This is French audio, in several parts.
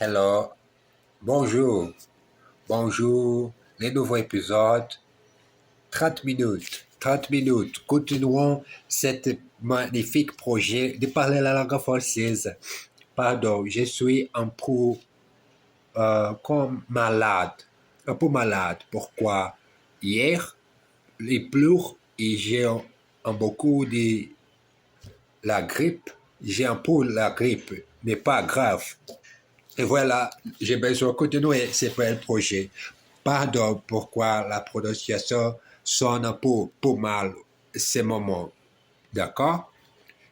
Hello, bonjour, bonjour, les nouveaux épisodes, 30 minutes, 30 minutes. Continuons cet magnifique projet de parler la langue française. Pardon, je suis un peu comme malade, un peu malade. Pourquoi? Hier, il pleut et j'ai beaucoup de la grippe. J'ai un peu la grippe, mais pas grave. Et voilà, j'ai besoin de continuer ce bel projet. Pardon pourquoi la prononciation sonne un peu mal ce moment. D'accord?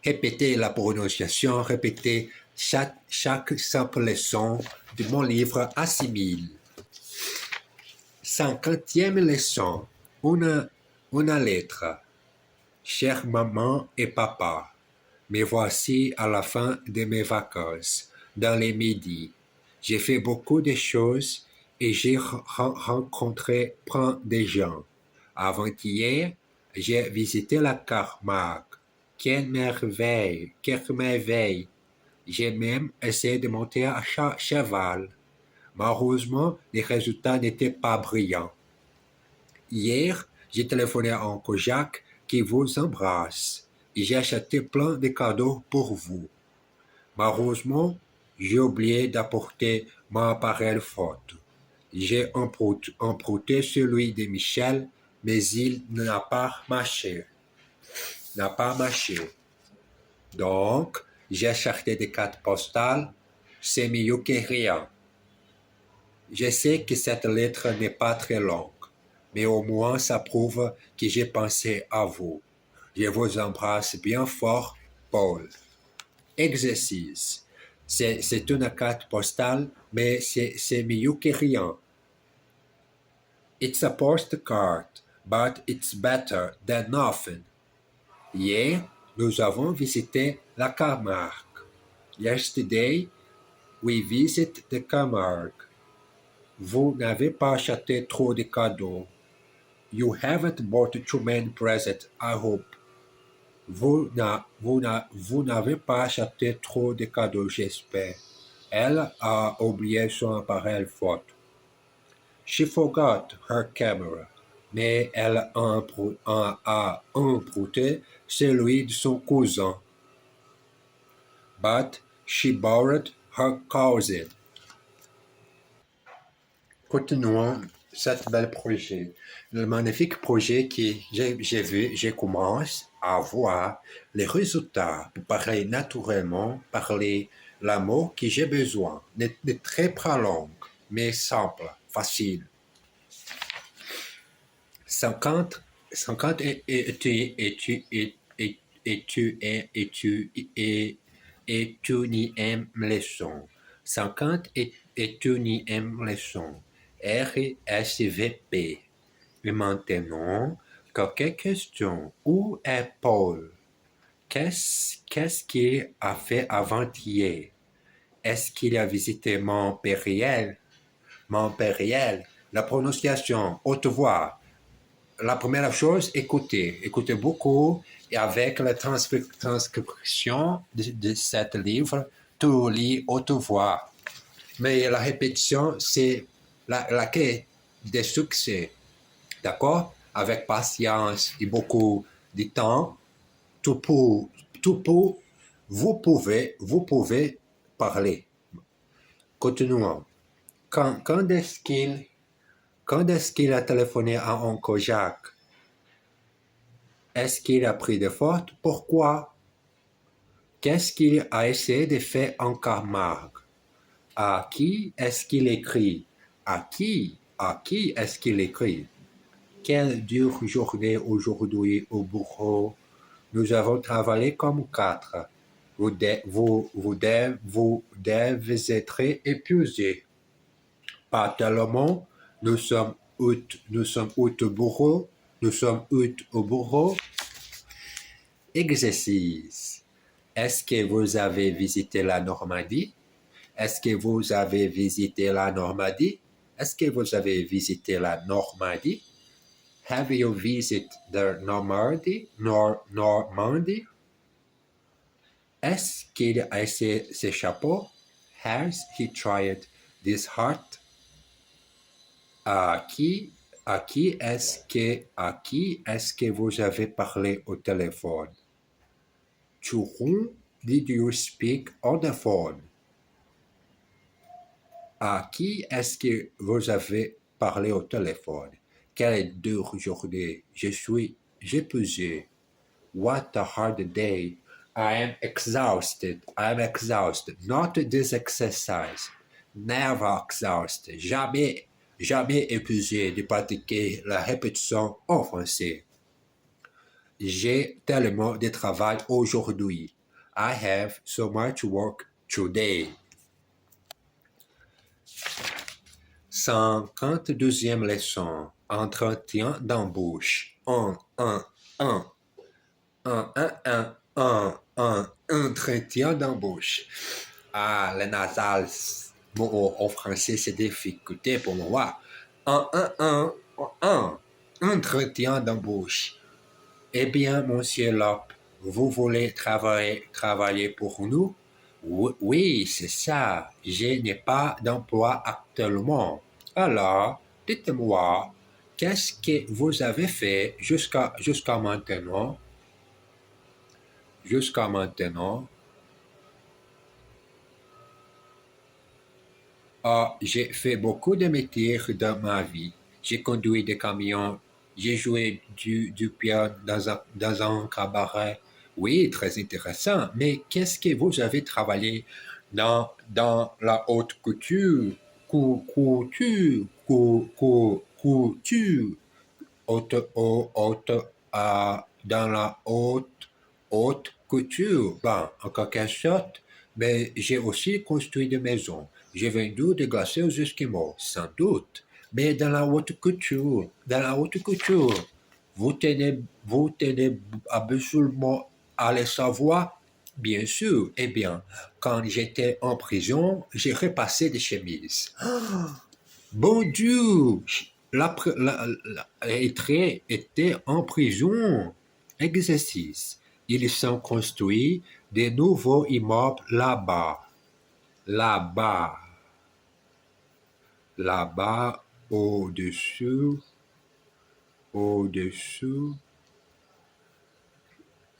Répétez la prononciation, répétez chaque simple leçon de mon livre Assimile. 50e leçon. Une lettre. Chère maman et papa, me voici à la fin de mes vacances, dans les midis. J'ai fait beaucoup de choses et j'ai rencontré plein de gens. Avant-hier, j'ai visité la Camargue. Quelle merveille, quelle merveille. J'ai même essayé de monter à cheval. Malheureusement, les résultats n'étaient pas brillants. Hier, j'ai téléphoné à Uncle Jacques qui vous embrasse et j'ai acheté plein de cadeaux pour vous. Malheureusement, j'ai oublié d'apporter mon appareil photo. J'ai emprunté celui de Michel, mais il n'a pas marché. Donc, j'ai acheté des cartes postales, c'est mieux que rien. Je sais que cette lettre n'est pas très longue, mais au moins ça prouve que j'ai pensé à vous. Je vous embrasse bien fort, Paul. Exercice. C'est une carte postale, mais c'est mieux que rien. It's a postcard, but it's better than nothing. Hier, nous avons visité la Camargue. Yesterday, we visited the Camargue. Vous n'avez pas acheté trop de cadeaux. You haven't bought too many presents, I hope. Vous n'avez pas acheté trop de cadeaux, j'espère. Elle a oublié son appareil photo. She forgot her camera, mais elle a emprunté celui de son cousin. But she borrowed her cousin. Continuons cet bel projet. Le magnifique projet que j'ai vu, je commence à voir les résultats pour parler naturellement, parler l'amour que j'ai besoin. Ne très pas long, mais simple, facile. 50 et tu n'y aimes leçon. 50 et tu n'y aimes leçon. RSVP. Et maintenant, quelques questions. Où est Paul? Qu'est-ce qu'il a fait avant-hier? Est-ce qu'il a visité Montpellier? La prononciation, haute voix. La première chose, écoutez. Écoutez beaucoup et avec la transcription de cet livre, tu lis haute voix. Mais la répétition, c'est la clé des succès. D'accord? Avec patience et beaucoup de temps, vous pouvez parler. Continuons. Quand est-ce qu'il a téléphoné à Uncle Jacques? Est-ce qu'il a pris des photos? Pourquoi? Qu'est-ce qu'il a essayé de faire en Camargue? À qui est-ce qu'il écrit? À qui est-ce qu'il écrit? Quelle dure journée aujourd'hui au bureau. Nous avons travaillé comme 4. Vous devez être épuisé. Pas tellement. Nous sommes août au bureau. Exercice. Est-ce que vous avez visité la Normandie? Est-ce que vous avez visité la Normandie? Est-ce que vous avez visité la Normandie? Have you visited the Normandie? Normandie? Est-ce qu'il a essayé ses chapeaux? Has he tried this heart? À qui, à qui est-ce que vous avez parlé au téléphone? To whom did you speak on the phone? À qui est-ce que vous avez parlé au téléphone? Quelle dure journée. J'ai pesé. What a hard day. I am exhausted. Not this exercise. Never exhausted. Jamais épuisé de pratiquer la répétition en français. J'ai tellement de travail aujourd'hui. I have so much work today. 52e leçon. Entretien d'embauche. Entretien d'embauche. Ah, le nasal, bon, en français, c'est difficulté pour moi. Entretien d'embauche. Eh bien, monsieur Lop, vous voulez travailler pour nous? Oui, c'est ça. Je n'ai pas d'emploi actuellement. Alors, dites-moi, qu'est-ce que vous avez fait jusqu'à maintenant? Jusqu'à maintenant, j'ai fait beaucoup de métiers dans ma vie. J'ai conduit des camions, j'ai joué du piano dans un cabaret. Oui, très intéressant. Mais qu'est-ce que vous avez travaillé dans la haute couture? Couture, dans la haute couture. Bon, en quelque sorte, mais j'ai aussi construit des maisons. J'ai vendu des glaçons aux Esquimaux, sans doute. Mais dans la haute couture, vous tenez absolument à le savoir, bien sûr. Eh bien, quand j'étais en prison, j'ai repassé des chemises. Bon Dieu, Érythrée était en prison. Exercice. Ils sont construits de nouveaux immeubles là-bas. Là-bas. Là-bas, au-dessous.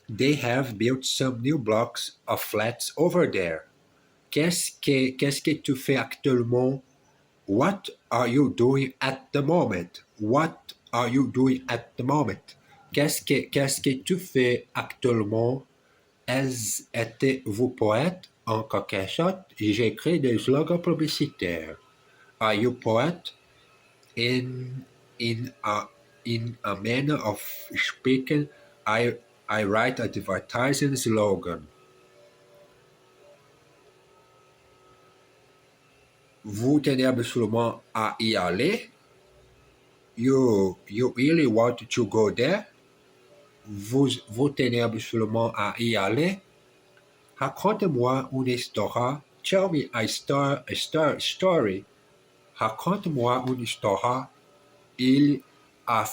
They have built some new blocks of flats over there. Qu'est-ce que tu fais actuellement? What are you doing at the moment? Qu'est-ce que tu fais actuellement? Êtes-vous poète? En quelque sorte, j'écris des slogans publicitaires. Are you poet? In a manner of speaking, I write advertising slogan. Vous tenez absolument à y aller? You really want to go there? Vous tenez absolument à y aller? Raconte-moi une histoire. Tell me a story. Raconte-moi une histoire. Il a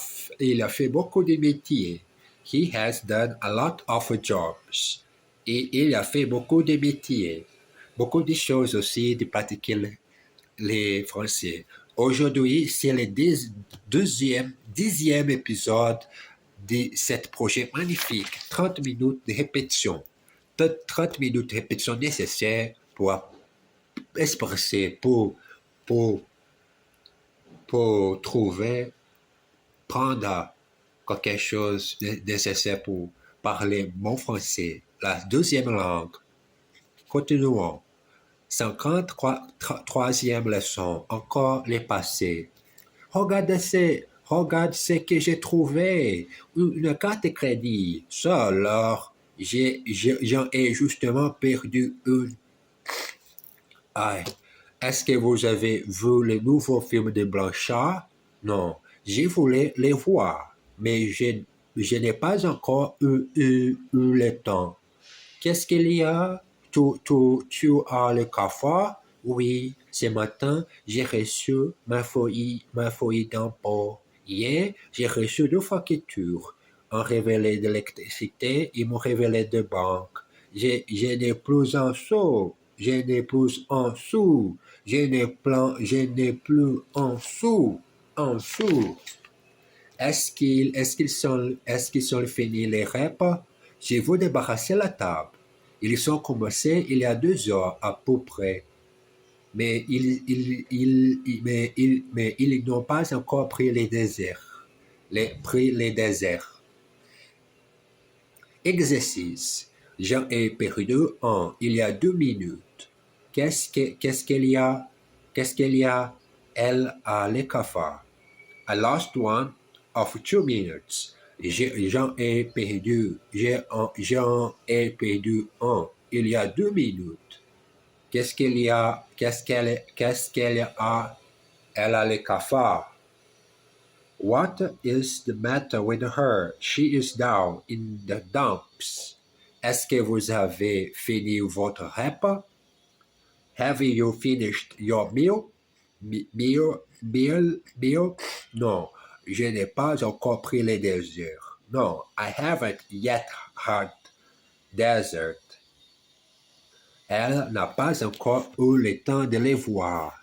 fait beaucoup de métiers. He has done a lot of jobs. Et il a fait beaucoup de métiers. Beaucoup de choses aussi de pratiquer les Français. Aujourd'hui, c'est le dixième épisode de ce projet magnifique. 30 minutes de répétition. 30 minutes de répétition nécessaires pour expresser, pour trouver, prendre quelque chose de nécessaire pour parler mon français, la deuxième langue. Continuons. 53e leçon, encore les passés. Regarde ce que j'ai trouvé, une carte de crédit. Ça alors, j'en ai justement perdu une. Aïe, est-ce que vous avez vu le nouveau film de Blanchard? Non, j'ai voulu les voir, mais je n'ai pas encore eu le temps. Qu'est-ce qu'il y a? Tu as le cafard? Oui, ce matin, j'ai reçu ma feuille d'impôt. Hier, j'ai reçu 2 factures. Un révélé d'électricité et mon révélé de banque. Je n'ai plus un sou. je n'ai plus un sou, je n'ai plus un sou, un sou. Est-ce qu'ils sont finis les repas? Je veux débarrasser la table. Ils sont commencés il y a 2 heures à peu près. Mais ils n'ont pas encore pris les déserts. Pris les déserts. Exercice. J'en ai perdu un il y a 2 minutes. Qu'est-ce qu'il y a? Qu'est-ce qu'il y a? Elle a les cafards. I lost one of 2 minutes. J'en ai perdu un il y a 2 minutes. Qu'est-ce qu'il y a? Qu'est-ce qu'elle a? Elle a les cafards. What is the matter with her? She is down in the dumps. Est-ce que vous avez fini votre repas? Have you finished your meal? Meal? Non, je n'ai pas encore pris les déserts. No, I haven't yet had dessert. Elle n'a pas encore eu le temps de les voir.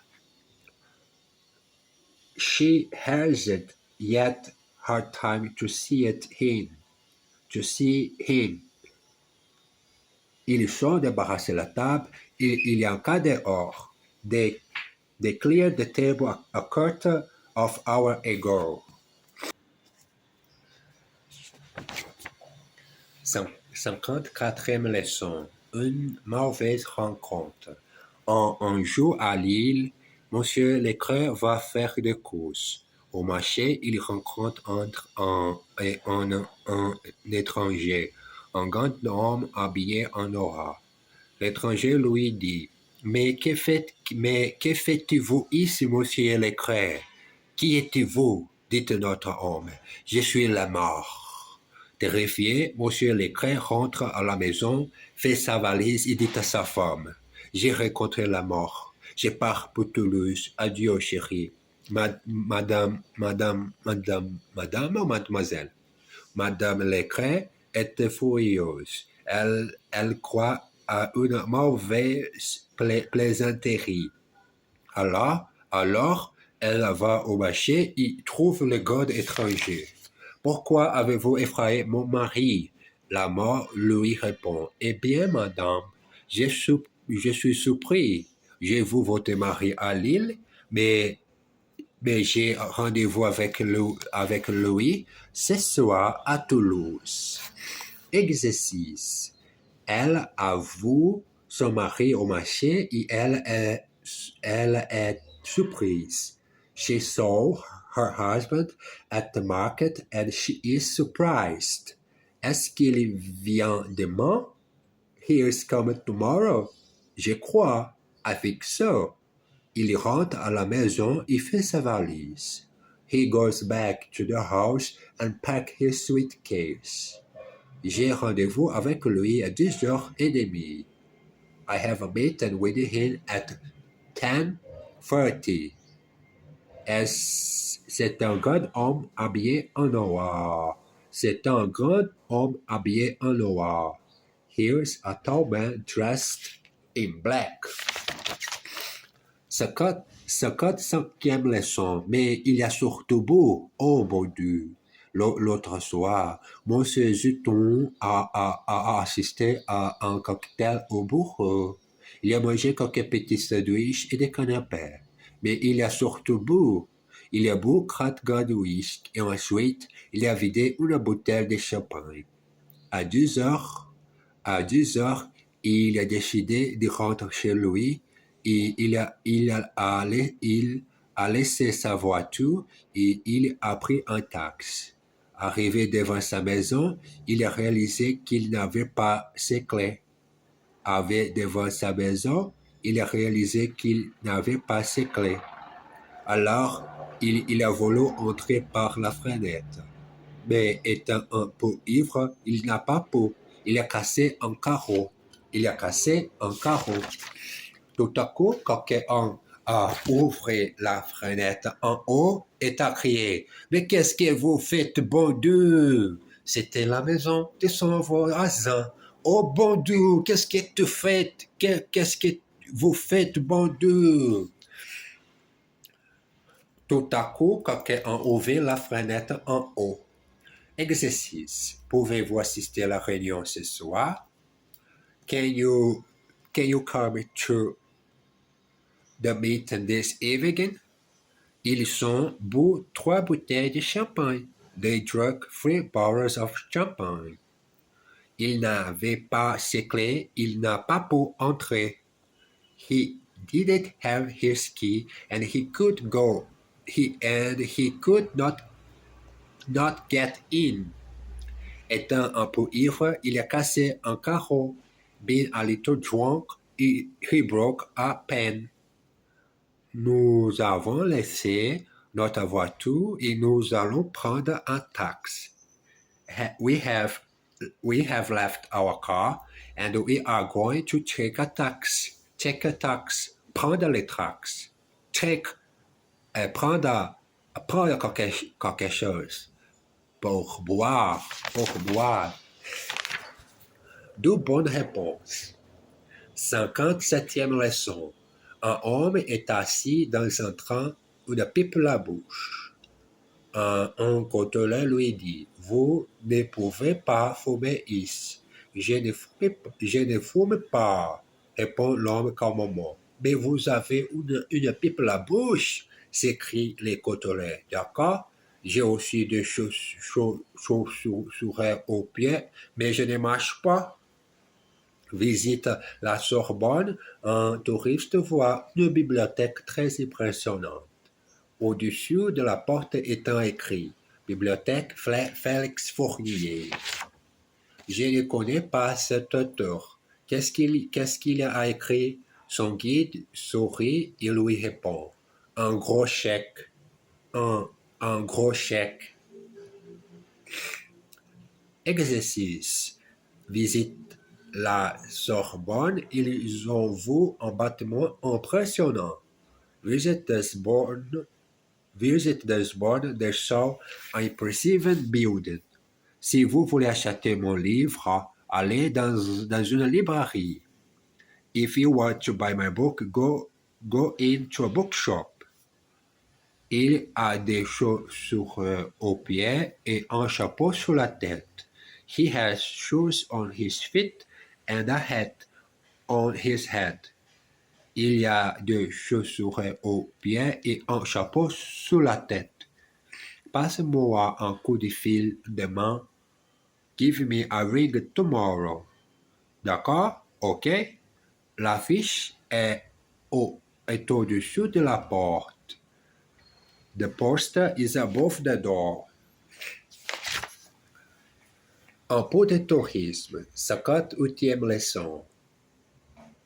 She hasn't yet had time to see him. Ils sont débarrassés la table. Il y a un cas dehors. They cleared the table a quarter of hour ago. 54e leçon. Une mauvaise rencontre. Un jour à Lille, Monsieur Leclerc va faire des courses. Au marché, il rencontre un étranger, un grand homme habillé en noir. L'étranger lui dit: Mais que faites-vous ici, Monsieur Leclerc? Qui êtes-vous? Dit notre homme. Je suis la mort. Terrifié, Monsieur Leclerc rentre à la maison, fait sa valise et dit à sa femme: J'ai rencontré la mort. Je pars pour Toulouse. Adieu, chérie. Madame ou mademoiselle? Madame Leclerc était furieuse. Elle croit à une mauvaise plaisanterie. Alors, elle va au marché et trouve le garde étranger. Pourquoi avez-vous effrayé mon mari? La mort lui répond: Eh bien, madame, je suis surpris. J'ai vu votre mari à Lille, mais j'ai rendez-vous avec lui ce soir à Toulouse. Exercice. Elle a vu son mari au marché et elle est surprise. She saw her husband at the market and she is surprised. Est-ce qu'il vient demain? He is coming tomorrow. Je crois. I think so. Il rentre à la maison et fait sa valise. He goes back to the house and packs his suitcase. J'ai rendez-vous avec lui à 10h30. I have a meeting with him at 10:30. C'est un grand homme habillé en noir. C'est un grand homme habillé en noir. Here's a tall man dressed in black. 55e leçon. Mais il y a surtout beau. Oh mon Dieu. L'autre soir, Monsieur Zuton a assisté à un cocktail au bureau. Il a mangé quelques petits sandwichs et des canapés. Mais il y a surtout bu. Il a bu 4 grands whisky et ensuite, il a vidé une bouteille de champagne. À 10h, il a décidé de rentrer chez lui et il a laissé sa voiture et il a pris un taxi. Arrivé devant sa maison, il a réalisé qu'il n'avait pas ses clés. Devant sa maison, il a réalisé qu'il n'avait pas ses clés. Alors, il a voulu entrer par la fenêtre. Mais étant un peu ivre, il n'a pas pu. Il a cassé un carreau. Tout à coup, quelqu'un a ouvert la fenêtre en haut et a crié: Mais qu'est-ce que vous faites, bon Dieu? C'était la maison de son voisin. Oh bon Dieu, qu'est-ce que tu fais? Qu'est-ce que vous faites bon Dieu. Tout à coup, quelqu'un a ouvert la fenêtre en haut. Exercice. Pouvez-vous assister à la réunion ce soir? Can you come to the meeting this evening? Ils ont bu 3 bouteilles de champagne. They drank 3 bottles of champagne. Il n'avait pas ses clés, il n'a pas pu entrer. He didn't have his key and he could go. He could not get in. Étant un peu ivre, il a cassé un carreau. Being a little drunk, he broke a pen. Nous avons laissé notre voiture et nous allons prendre un taxi. We have left our car and we are going to take a taxi. Take a taxi. Prendre le taxi. Take. Prendre quelque chose. Pour boire. Pour boire. Deux bonnes réponses. 57e leçon. Un homme est assis dans un train, une pipe à la bouche. Un côteleur lui dit, « Vous ne pouvez pas fumer ici. »« Je ne fume pas, répond l'homme calmement. »« Mais vous avez une pipe à la bouche, s'écrie le côteleur. D'accord? J'ai aussi des chaussures aux pieds, mais je ne marche pas. » Visite la Sorbonne, un touriste voit une bibliothèque très impressionnante. Au-dessus de la porte étant écrit « Bibliothèque Félix Fournier ». Je ne connais pas cet auteur. Qu'est-ce qu'il a écrit? Son guide sourit et lui répond « Un gros chèque. Un gros chèque. » Exercice. Visite la Sorbonne, ils ont vu un bâtiment impressionnant. Visit this born, they saw an impressive building. Si vous voulez acheter mon livre, allez dans une librairie. If you want to buy my book, go into a bookshop. Il a des chaussures aux pieds et un chapeau sur la tête. He has shoes on his feet and a hat on his head. Il y a des chaussures aux pieds et un chapeau sur la tête. Passe-moi un coup de fil demain. Give me a ring tomorrow. D'accord? OK? L'affiche est au-dessus de la porte. The poster is above the door. Un peu de tourisme, 58e leçon.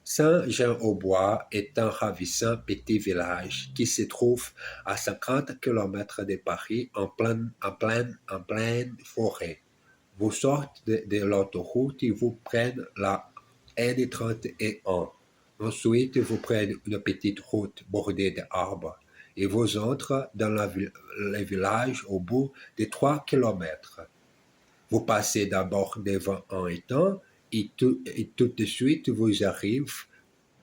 Saint-Jean-au-Bois est un ravissant petit village qui se trouve à 50 km de Paris en pleine forêt. Vous sortez de l'autoroute et vous prenez la N31. Ensuite, vous prenez une petite route bordée d'arbres et vous entrez dans le village au bout de 3 km. Vous passez d'abord devant un étang et tout de suite vous arrivez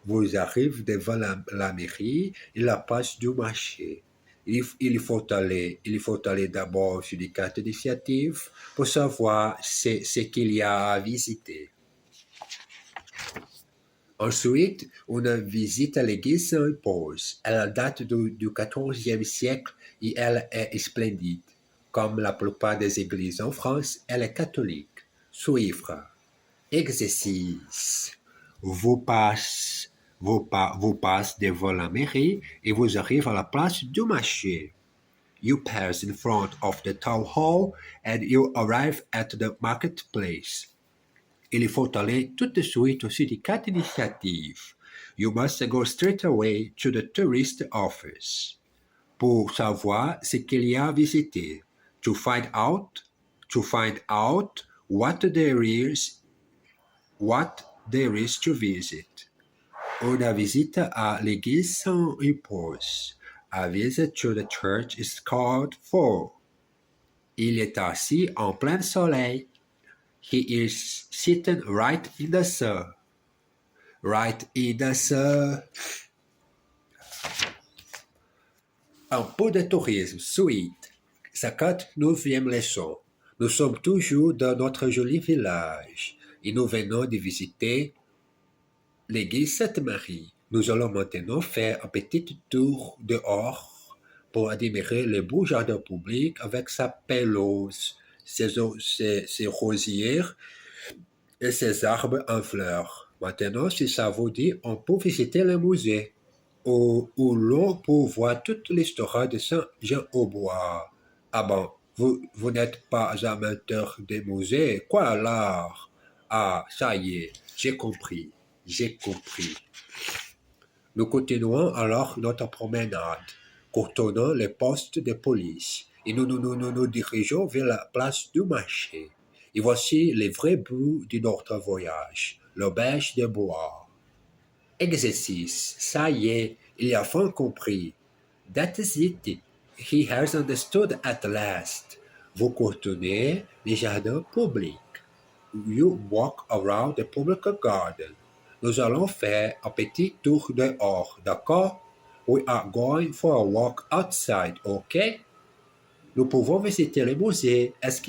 devant la mairie et la place du marché. Il faut aller d'abord sur les cartes d'initiative pour savoir ce qu'il y a à visiter. Ensuite, une visite à l'église s'impose. Elle date du XIVe siècle et elle est splendide. Comme la plupart des églises en France, elle est catholique. Suivre. Exercice. Vous passez devant la mairie et vous arrivez à la place du marché. You pass in front of the town hall and you arrive at the marketplace. Il faut aller tout de suite au syndicat d'initiative. You must go straight away to the tourist office. Pour savoir ce qu'il y a à visiter. To find out what there is to visit. Une visite à l'église s'impose. A visit to the church is called for. Il est assis en plein soleil. He is sitting right in the sun. Right, Ida, sir. Un peu de tourisme, suite. 59e leçon. Nous sommes toujours dans notre joli village et nous venons de visiter l'église Sainte-Marie. Nous allons maintenant faire un petit tour dehors pour admirer le beau jardin public avec sa pelouse, ses rosières et ses arbres en fleurs. Maintenant, si ça vous dit, on peut visiter le musée où l'on peut voir toute l'histoire de Saint-Jean-au-Bois. Ah bon, vous n'êtes pas amateur des musées? Quoi alors? Ah, ça y est, j'ai compris, j'ai compris. Nous continuons alors notre promenade, contournant les postes de police, et nous dirigeons vers la place du marché. Et voici le vrai but de notre voyage, l'auberge de bois. Exercice, ça y est, il a enfin compris. That is it. He has understood at last. Vous contournez les jardins publics. You walk around the public garden. Nous allons faire un petit tour dehors, d'accord? We are going for a walk outside, ok? Nous pouvons visiter le musée. Est-ce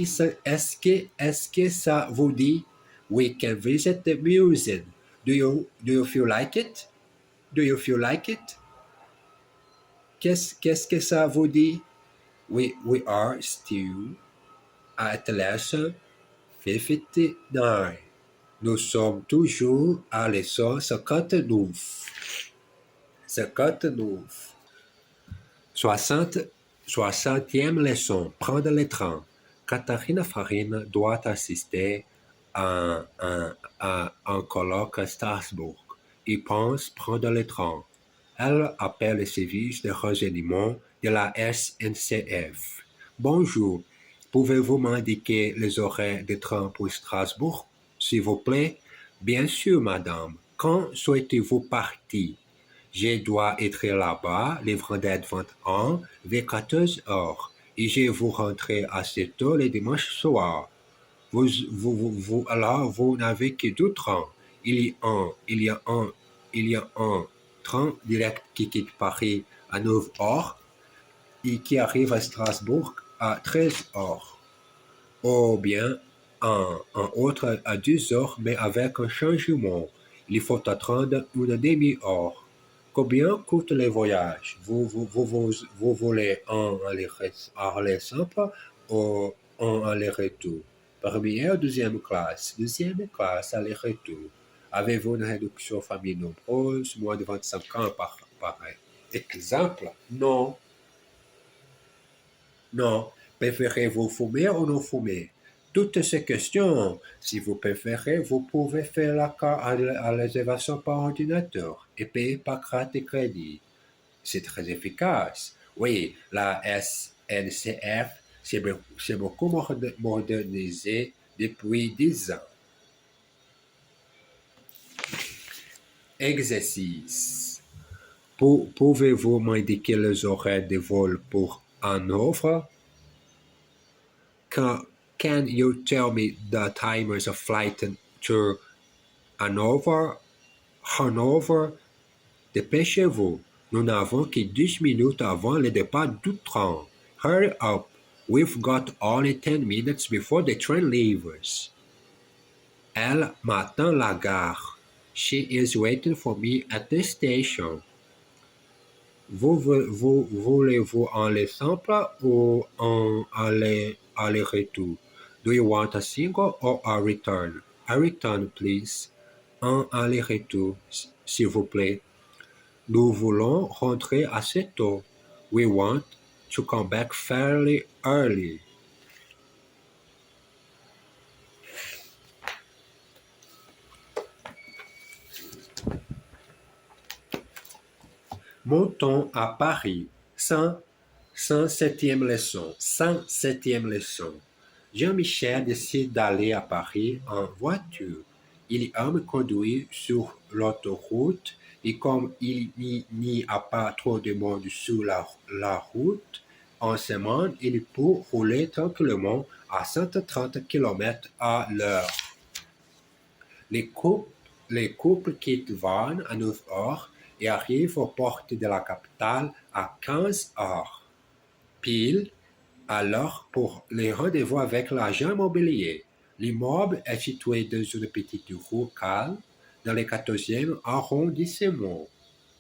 que ça vous dit? We can visit the museum. Do you feel like it? Do you feel like it? Qu'est-ce que ça vous dit? We are still at lesson 59. Nous sommes toujours à leçon 59. 59. 60e leçon. Prendre le train. Katharina Farina doit assister à un colloque à Strasbourg. Il pense prendre le train. Elle appelle le service de renseignement de la SNCF. Bonjour, pouvez-vous m'indiquer les horaires de train pour Strasbourg, s'il vous plaît? Bien sûr, madame. Quand souhaitez-vous partir? Je dois être là-bas le vendredi 21 vers 14 heures et je vous rentrer à 7 heures le dimanche soir. Alors, vous n'avez que deux trains. Il y a un train direct qui quitte Paris à 9 heures et qui arrive à Strasbourg à 13 heures. Ou bien un autre à 10 heures, mais avec un changement. Il faut attendre une demi-heure. Combien coûte le voyage? Vous voulez un aller simple ou un aller-retour? Première, deuxième classe. Deuxième classe, aller-retour. Avez-vous une réduction famille nombreuse, moins de 25 ans par exemple? Non. Non. Préférez-vous fumer ou non fumer? Toutes ces questions, si vous préférez, vous pouvez faire la carte à la réservation par ordinateur et payer par carte de crédit. C'est très efficace. Oui, la SNCF s'est beaucoup modernisée depuis 10 ans. Exercice. Pouvez-vous m'indiquer les horaires de vol pour Hanovre? Can you tell me the timers of flight to Hanover? Dépêchez-vous. Nous n'avons que 10 minutes avant le départ du train. Hurry up. We've got only 10 minutes before the train leaves. Elle m'attend à la gare. She is waiting for me at the station. Voulez-vous un aller simple ou un aller-retour? Do you want a single or a return? A return, please. Un aller-retour, s'il vous plaît. Nous voulons rentrer à 7 heures. We want to come back fairly early. Montons à Paris. 107e leçon. 107e leçon. Jean-Michel décide d'aller à Paris en voiture. Il aime conduire sur l'autoroute et comme il n'y a pas trop de monde sur la route, en semaine, il peut rouler tranquillement à 130 km à l'heure. Les les couples quittent Vannes à 9 heures et arrivent aux portes de la capitale à 15 heures. Pile, alors pour les rendez-vous avec l'agent immobilier. L'immeuble est situé dans une petite rue calme dans le 14e arrondissement.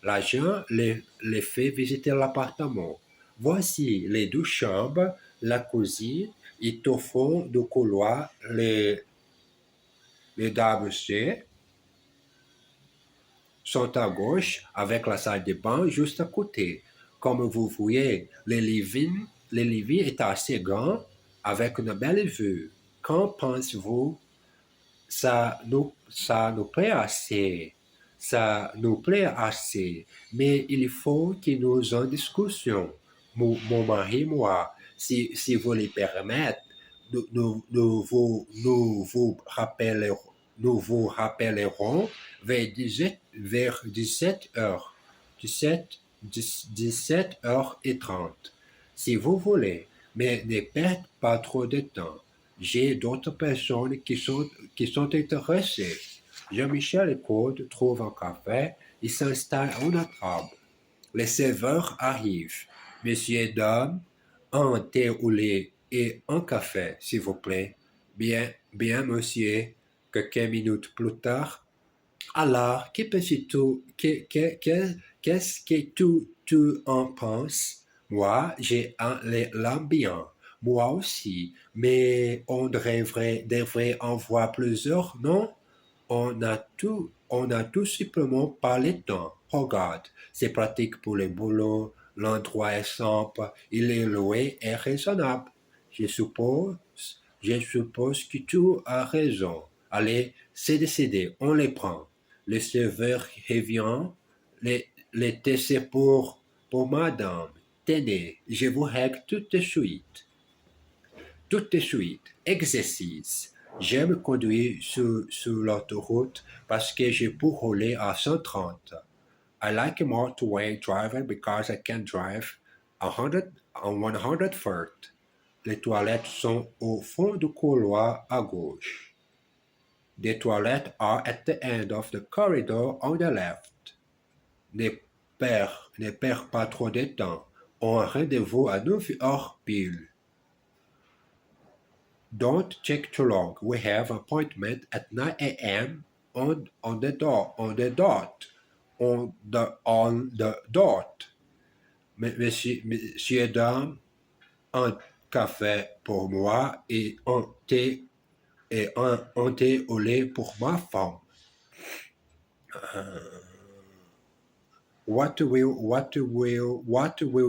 L'agent les fait visiter l'appartement. Voici les 2 chambres, la cuisine et au fond du couloir les WC sont à gauche avec la salle de bain juste à côté. Comme vous voyez, le living est assez grand avec une belle vue. Qu'en pensez-vous? Ça nous plaît assez. Ça nous plaît assez. Mais il faut que nous en discussions. Mon mari et moi, si vous le permettez, nous vous rappellerons vers 17 heures. 17h30, si vous voulez, mais ne perdez pas trop de temps. J'ai d'autres personnes qui sont intéressées. Jean-Michel et Claude trouvent un café et s'installent à une table. Les serveurs arrivent. Messieurs et dames, un thé au lait et un café, s'il vous plaît. Bien, monsieur. Quelques minutes plus tard, alors, qu'est-ce que tu en penses? Moi, j'ai l'aime bien. Moi aussi. Mais on devrait en voir plusieurs, non? On a tout simplement pas le temps. Regarde, c'est pratique pour le boulot, l'endroit est simple, il est loué et raisonnable. Je suppose, je suppose que tu as raison. Allez, c'est décidé, on les prend. Le serveur revient, les thé pour madame. Tenez, je vous règle tout de suite. Tout de suite, exercice. J'aime conduire sur l'autoroute parce que je peux rouler à 130. I like a motorway driving because I can drive 100 on 100 feet. Les toilettes sont au fond du couloir à gauche. The toilettes are at the end of the corridor on the left. Ne perds pas trop de temps. On a rendez-vous à 9 heures pile. Don't take too long. We have an appointment at 9 a.m. on the dot. Monsieur, dames, un café pour moi et un thé au lait pour ma femme. What will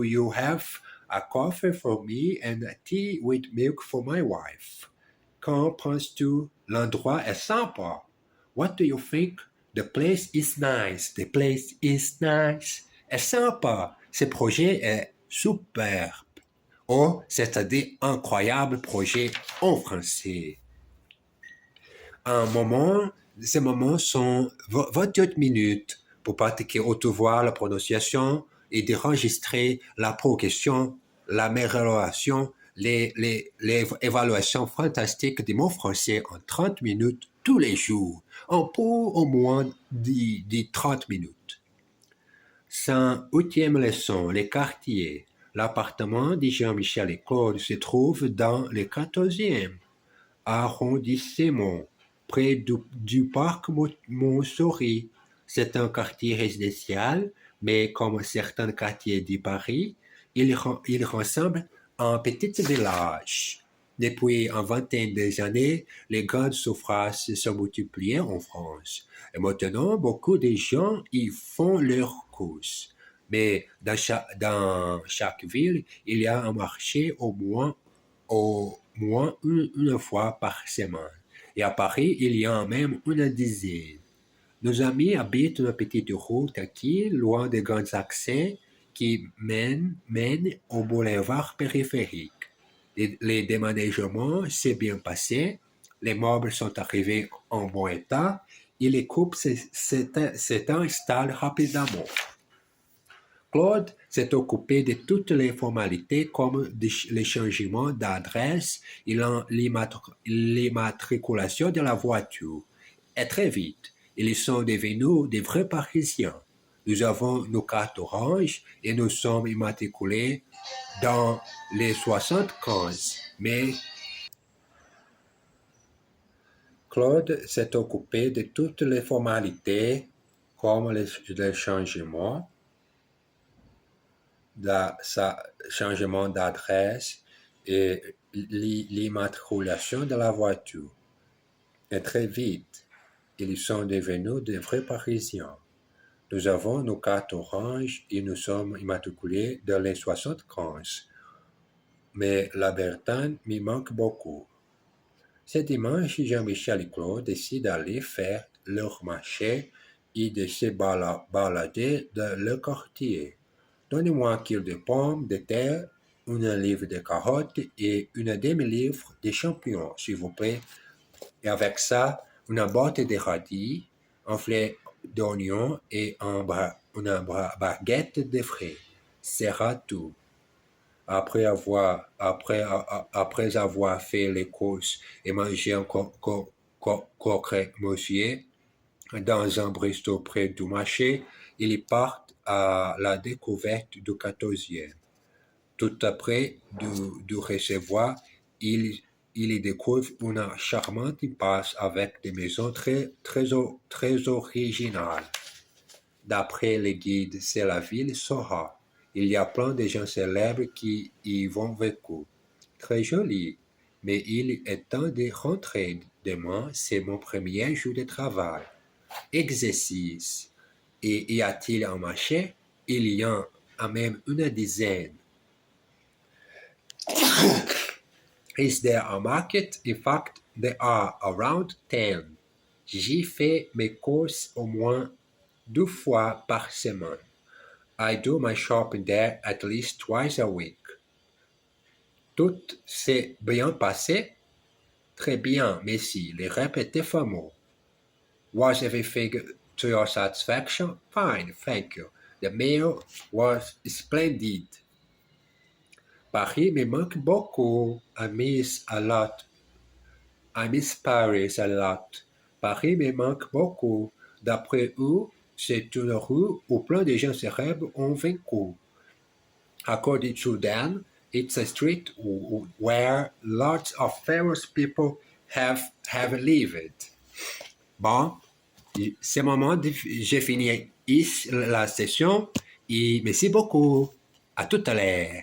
you have? A coffee for me and a tea with milk for my wife. Qu'en penses-tu? L'endroit est sympa. What do you think? The place is nice. The place is nice. Est sympa. Ce projet est superbe. Oh, c'est-à-dire incroyable projet en français. Ces moments sont 28 minutes pour pratiquer haute voix la prononciation et d'enregistrer la progression, l'amélioration, les évaluations fantastiques des mots français en 30 minutes tous les jours, en pour au moins 30 minutes. 108e leçon, les quartiers. L'appartement de Jean-Michel et Claude se trouve dans le 14e arrondissement, près du parc Montsouris. C'est un quartier résidentiel, mais comme certains quartiers de Paris, il ressemble à un petit village. Depuis une vingtaine d'années, les grandes surfaces se multiplient en France. Et maintenant, beaucoup de gens y font leurs courses. Mais dans chaque ville, il y a un marché au moins une fois par semaine. Et à Paris, il y en a même une dizaine. Nos amis habitent une petite rue tranquille, loin des grands accès qui mènent au boulevard périphérique. Les déménagements s'est bien passé, les meubles sont arrivés en bon état et les couples s'installent rapidement. Claude s'est occupé de toutes les formalités comme les changements d'adresse et l'immatriculation de la voiture. Et très vite, Ils sont devenus des vrais Parisiens. Nous avons nos cartes oranges et nous sommes immatriculés dans les 75. Mais Claude s'est occupé de toutes les formalités, comme le changement, changement d'adresse et l'immatriculation de la voiture. Et très vite, ils sont devenus des vrais Parisiens. Nous avons nos cartes oranges et nous sommes immatriculés dans les 75. Mais la Bretagne m'y manque beaucoup. Ce dimanche, Jean-Michel et Claude décident d'aller faire leur marché et de se balader dans le quartier. Donnez-moi un kilo de pommes de terre, une livre de carottes et une demi-livre de champignons, s'il vous plaît. Et avec ça, une botte de radis, un filet d'oignon et une baguette de fruits. Sera tout. Après avoir fait les courses et mangé un croque-monsieur dans un resto près du marché, ils partent à la découverte du 14e. Tout après du recevoir, ils y découvrent une charmante impasse avec des maisons très originales. D'après les guides, c'est la ville Soha. Il y a plein de gens célèbres qui y vont beaucoup. Très joli. Mais il est temps de rentrer. Demain, c'est mon premier jour de travail. Exercice. Et y a-t-il un marché? Il y en a même une dizaine. Is there a market? In fact, there are around 10. J'y fais mes courses au moins 2 fois par semaine. I do my shopping there at least twice a week. Tout s'est bien passé? Très bien, merci. Les repas étaient fameux. Was everything to your satisfaction? Fine, thank you. The meal was splendid. Paris me manque beaucoup. I miss Paris a lot. Paris me manque beaucoup. D'après eux, c'est une rue où plein de gens célèbres ont vécu. According to them, it's a street where lots of famous people have lived. Bon, c'est le moment j'ai fini ici la session et merci beaucoup. À tout à l'heure.